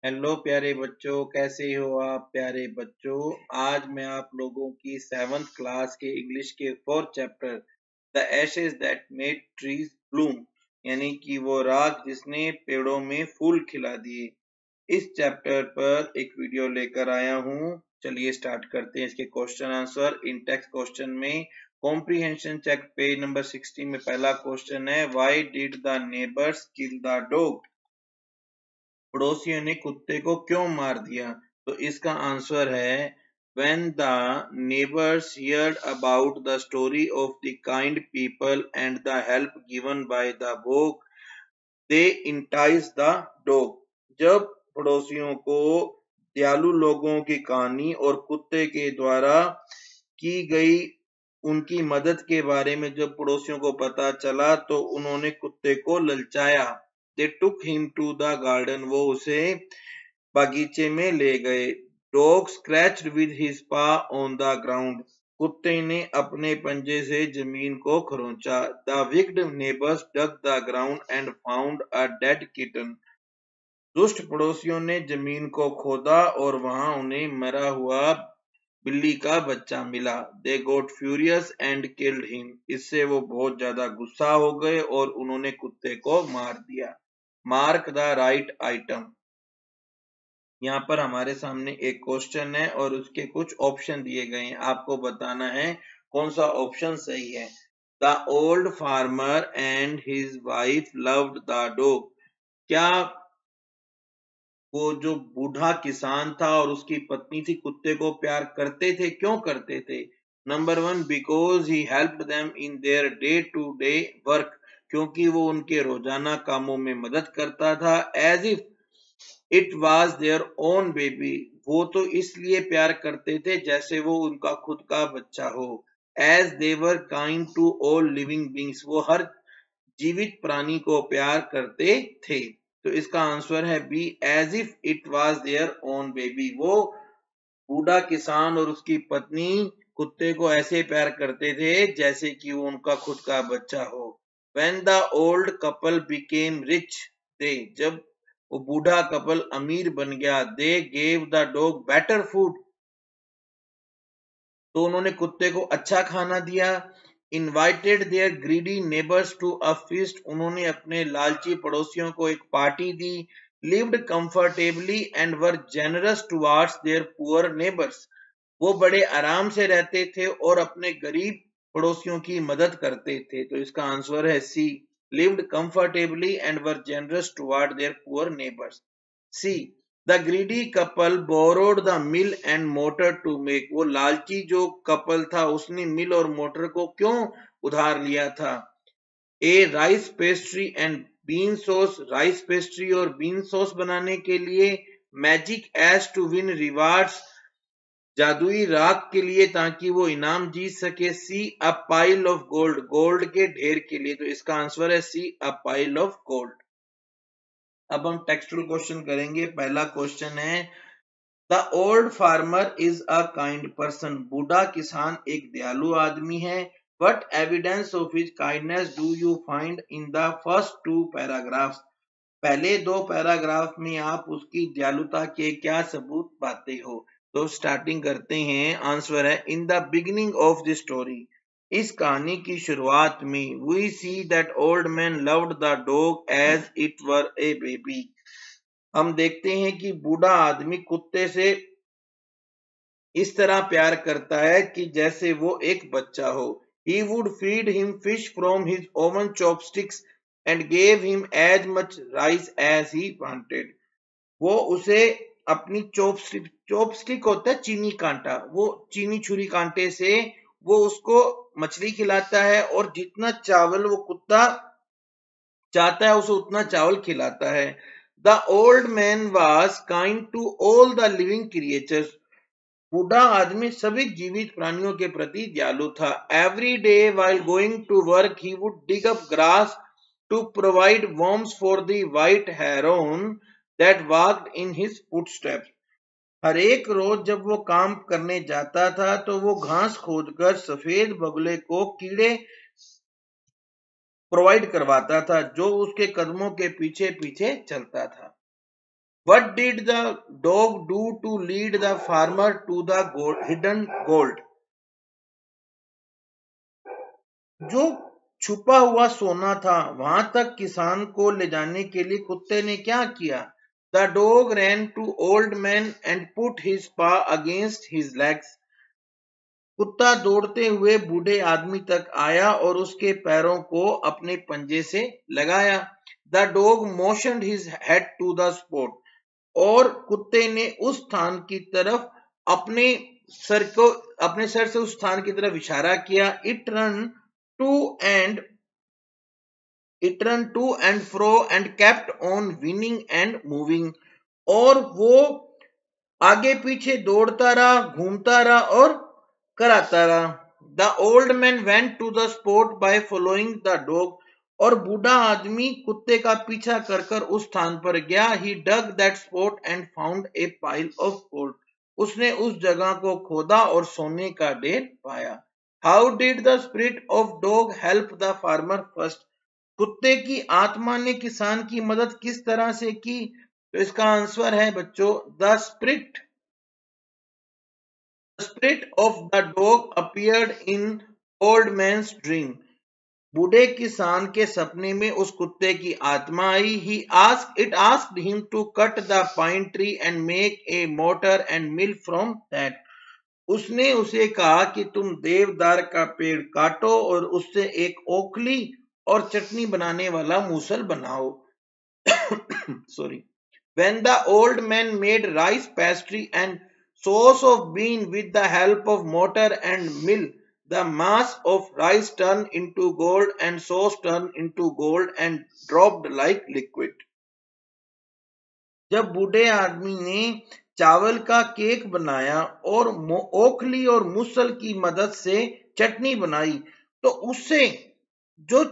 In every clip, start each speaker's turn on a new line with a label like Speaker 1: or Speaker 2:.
Speaker 1: Hello प्यारे बच्चों, कैसे हो आप प्यारे बच्चों। आज मैं आप लोगों की 7th क्लास के इंग्लिश के 4th chapter the Ashes that made trees Bloom यानी कि वो राख जिसने पेड़ों में फूल खिला दिए, इस चैप्टर पर एक वीडियो लेकर आया हूँ। चलिए स्टार्ट करते हैं इसके क्वेश्चन आंसर। इन टेक्स्ट क्वेश्चन में कॉम्प्रीहेंशन चेक पेज नंबर 60 में पहला क्वेश्चन है, why did the neighbours kill the dog. पड़ोसियों ने कुत्ते को क्यों मार दिया? तो इसका आंसर है, when the neighbors heard about the story of the kind people and the help given by the dog, they enticed the dog। जब पड़ोसियों को दयालु लोगों की कहानी और कुत्ते के द्वारा की गई उनकी मदद के बारे में जब पड़ोसियों को पता चला तो उन्होंने कुत्ते को ललचाया। They took him to the garden, वो उसे बागीचे में ले गए। Dog scratched with his paw on the ground, कुत्ते ने अपने पंजे से जमीन को खरोंचा। The wicked neighbors dug the ground and found a dead kitten, दुष्ट पड़ोसियों ने जमीन को खोदा और वहां उन्हें मरा हुआ बिल्ली का बच्चा मिला। They got furious and killed him, इससे वो बहुत ज्यादा गुस्सा हो गए और उन्होंने कुत्ते को मार दिया। Mark the right item. यहाँ पर हमारे सामने एक क्वेश्चन है और उसके कुछ ऑप्शन दिए गए हैं, आपको बताना है कौन सा ऑप्शन सही है। The old farmer and his wife loved the dog, क्या वो जो बूढ़ा किसान था और उसकी पत्नी थी कुत्ते को प्यार करते थे? क्यों करते थे? Number 1, because he helped them in their day to day work, क्योंकि वो उनके रोजाना कामों में मदद करता था। As if it was their own baby, वो तो इसलिए प्यार करते थे जैसे वो उनका खुद का बच्चा हो। As they were kind to all living beings, वो हर जीवित प्राणी को प्यार करते थे। तो इसका आंसर है B, as if it was their own baby, वो बूढ़ा किसान और उसकी पत्नी कुत्ते को ऐसे प्यार करते थे जैसे कि वो उनका खुद का बच्चा हो। When the old couple became rich, they, जब वो बूढ़ा कपल अमीर बन गया, they gave the dog better food, तो उन्होंने कुत्ते को अच्छा खाना दिया। Invited their greedy neighbors to a feast, उन्होंने अपने लालची पड़ोसियों को एक party the. Lived comfortably and were generous towards their poor neighbors, वो बड़े आराम से रहते थे और अपने गरीब पड़ोसियों की मदद करते थे। तो इसका आंसर है C, lived comfortably and were generous toward their poor neighbors। C, the greedy couple borrowed the mill and mortar to make, वो लालची जो कपल था उसने मिल और मोटर को क्यों उधार लिया था? A, rice pastry and bean sauce, rice pastry और बीन सॉस बनाने के लिए। Magic ash to win rewards, जादुई राख के लिए ताकि वो इनाम जीत सके। C, a pile of gold, gold के ढेर के लिए। तो इसका आंसर है C, a pile of gold. अब हम टेक्सचुअल क्वेश्चन करेंगे। पहला क्वेश्चन है, the old farmer is a kind person, बूढ़ा किसान एक दयालु आदमी है। What evidence of his kindness do you find in the first to paragraphs, पहले दो पैराग्राफ में आप उसकी दयालुता के क्या सबूत पाते हो? तो स्टार्टिंग करते हैं। आंसर है, in the beginning of the story, इस कहानी की शुरुआत में, we see that old man loved the dog as it were a baby, हम देखते हैं कि बूढ़ा आदमी कुत्ते से इस तरह प्यार करता है कि जैसे वो एक बच्चा हो। He would feed him fish from his oven chopsticks and gave him as much rice as he wanted, वो उसे अपनी चॉपस्टिक होता है चीनी कांटा, वो चीनी छुरी कांटे से वो उसको मछली खिलाता है और जितना चावल वो कुत्ता चाहता है उसे उतना चावल खिलाता है। The old man was kind to all the living creatures, बूढ़ा आदमी सभी जीवित प्राणियों के प्रति दयालु था। Every day while going to work he would dig up grass to provide worms for the white heron that walked in his footsteps, हर एक रोज जब वो काम करने जाता था तो वो घास खोदकर सफेद बगुले को कीड़े प्रोवाइड करवाता था जो उसके कदमों के पीछे पीछे चलता था। What did the dog do to lead the farmer to the hidden gold? जो छुपा हुआ सोना था वहां तक किसान को ले जाने के लिए कुत्ते ने क्या किया? The dog ran to old man and put his paw against his legs. कुत्ता दौड़ते हुए बूढ़े आदमी तक आया और उसके पैरों को अपने पंजे से लगाया. The dog motioned his head to the spot. और कुत्ते ने उस स्थान की तरफ अपने सर को अपने सर से उस स्थान की तरफ इशारा किया. To and It ran to and fro and kept on winning and moving. और वो आगे पीछे दौड़ता रहा, घूमता रहा और कराता रहा. The old man went to the spot by following the dog. और बूढ़ा आदमी कुत्ते का पीछा कर कर उस स्थान पर गया. He dug that spot and found a pile of gold. उसने उस जगह को खोदा और सोने का ढेर पाया. How did the spirit of dog help the farmer first? कुत्ते की आत्मा ने किसान की मदद किस तरह से की? तो इसका आंसर है बच्चों, the spirit of the dog appeared in old man's dream. बूढ़े किसान के सपने में उस कुत्ते की आत्मा आई. It asked him to cut the pine tree and make a mortar and mill from that. उसने उसे कहा कि तुम देवदार का पेड़ काटो और उससे एक ओखली और चटनी बनाने वाला मूसल बनाओ. Sorry. When the old man made rice pastry and sauce of bean with the help of mortar and mill, the mass of rice turned into gold and sauce turned into gold and dropped like liquid. जब बूढ़े आदमी ने चावल का cake बनाया और ओखली और मुसल की मदद से चटनी बनाई, तो उससे जो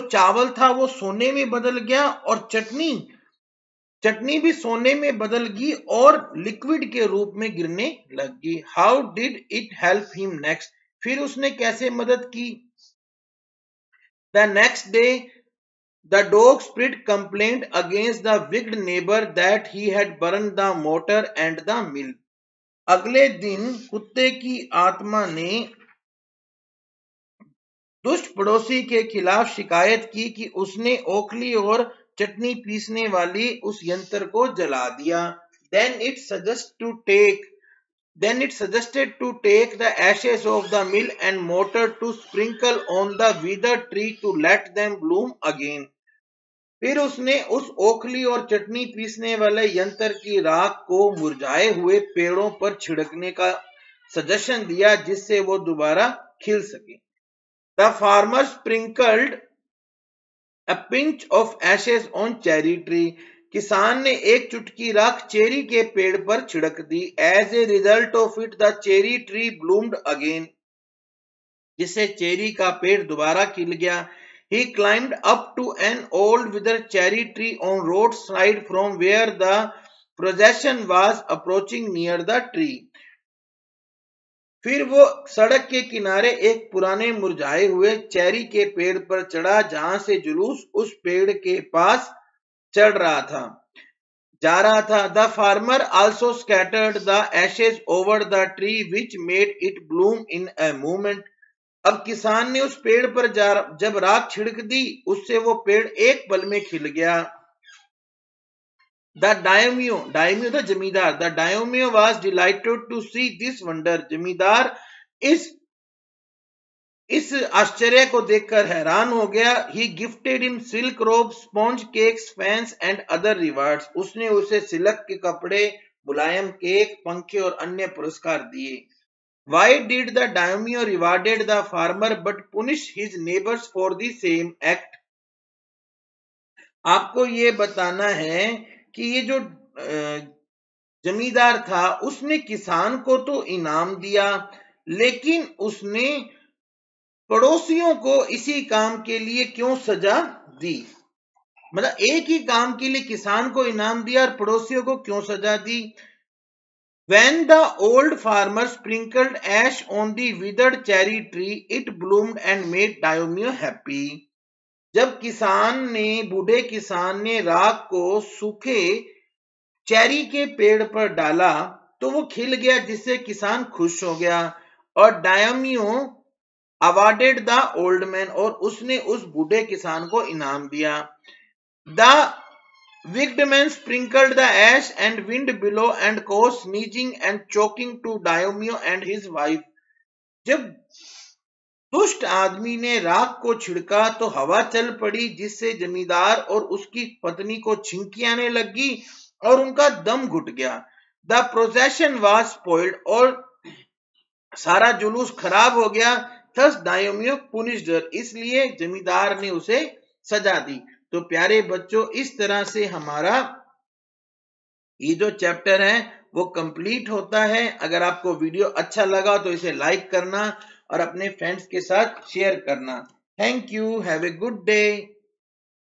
Speaker 1: चावल था वो सोने में बदल गया और चटनी भी सोने में बदल गई और लिक्विड के रूप में गिरने लगी. How did it help him next? फिर उसने कैसे मदद की? The next day the dog spirit complaint against the wicked neighbour that he had burn the motor and the mill. अगले दिन कुत्ते की आत्मा ने दुष्ट पड़ोसी के खिलाफ शिकायत की कि उसने ओखली और चटनी पीसने वाली उस यंत्र को जला दिया. Then it suggested to take the ashes of the mill and mortar to sprinkle on the withered tree to let them bloom again. फिर उसने उस ओखली और चटनी पीसने वाले यंत्र की राख को मुरझाए हुए पेड़ों पर छिड़कने का सजेशन दिया जिससे वो दोबारा खिल सके. The farmer sprinkled a pinch of ashes on cherry tree. किसान ने एक चुटकी राख चेरी के पेड़ पर छिड़क दी. As a result of it, the cherry tree bloomed again. जिससे चेरी का पेड़ दोबारा खिल गया. He climbed up to an old withered cherry tree on roadside from where the procession was approaching near the tree. फिर वो सड़क के किनारे एक पुराने मुरझाए हुए चेरी के पेड़ पर चढ़ा जहां से जुलूस उस पेड़ के पास जा रहा था. The farmer also scattered the Ashes over the tree which made it Bloom in a moment. अब किसान ने उस पेड़ पर जब राख छिड़क दी उससे वो पेड़ एक पल में खिल गया. The daimyo the जमींदार, the daimyo was delighted to see this wonder. जमींदार इस आश्चर्य को देखकर हैरान हो गया. He gifted him silk robes, sponge cakes, fans and other rewards. उसने उसे सिल्क के कपड़े, मुलायम केक, पंखे और अन्य पुरस्कार दिए. Why did the daimyo rewarded the farmer but punish his neighbors for the same act? आपको ये बताना है कि ये जो जमींदार था उसने किसान को तो इनाम दिया लेकिन उसने पड़ोसियों को इसी काम के लिए क्यों सजा दी? मतलब एक ही काम के लिए किसान को इनाम दिया और पड़ोसियों को क्यों सजा दी? When the old farmer sprinkled ash on the withered cherry tree, it bloomed and made Daimyo happy. जब बूढ़े किसान ने राख को सूखे चेरी के पेड़ पर डाला तो वो खिल गया, जिससे किसान खुश हो गया। और डायमियो अवार्डेड द ओल्ड मैन, और उसने उस बूढ़े किसान को इनाम दिया। The wicked man sprinkled the ash and wind below and caused sneezing and choking to Daimyo and his wife. जब दुष्ट आदमी ने राख को छिड़का तो हवा चल पड़ी, जिससे जमींदार और उसकी पत्नी को छिंकी आने लगी और उनका दम घुट गया। द प्रोसेशन वाज स्पॉइल्ड, और सारा जुलूस खराब हो गया। थस दायोमियो पुनिश्ड, इसलिए जमींदार ने उसे सजा दी। तो प्यारे बच्चों, इस तरह से हमारा ये जो चैप्टर है वो कंप्लीट होता है। अगर आपको वीडियो अच्छा लगा तो इसे लाइक करना और अपने फ्रेंड्स के साथ शेयर करना। Thank you, have a good day.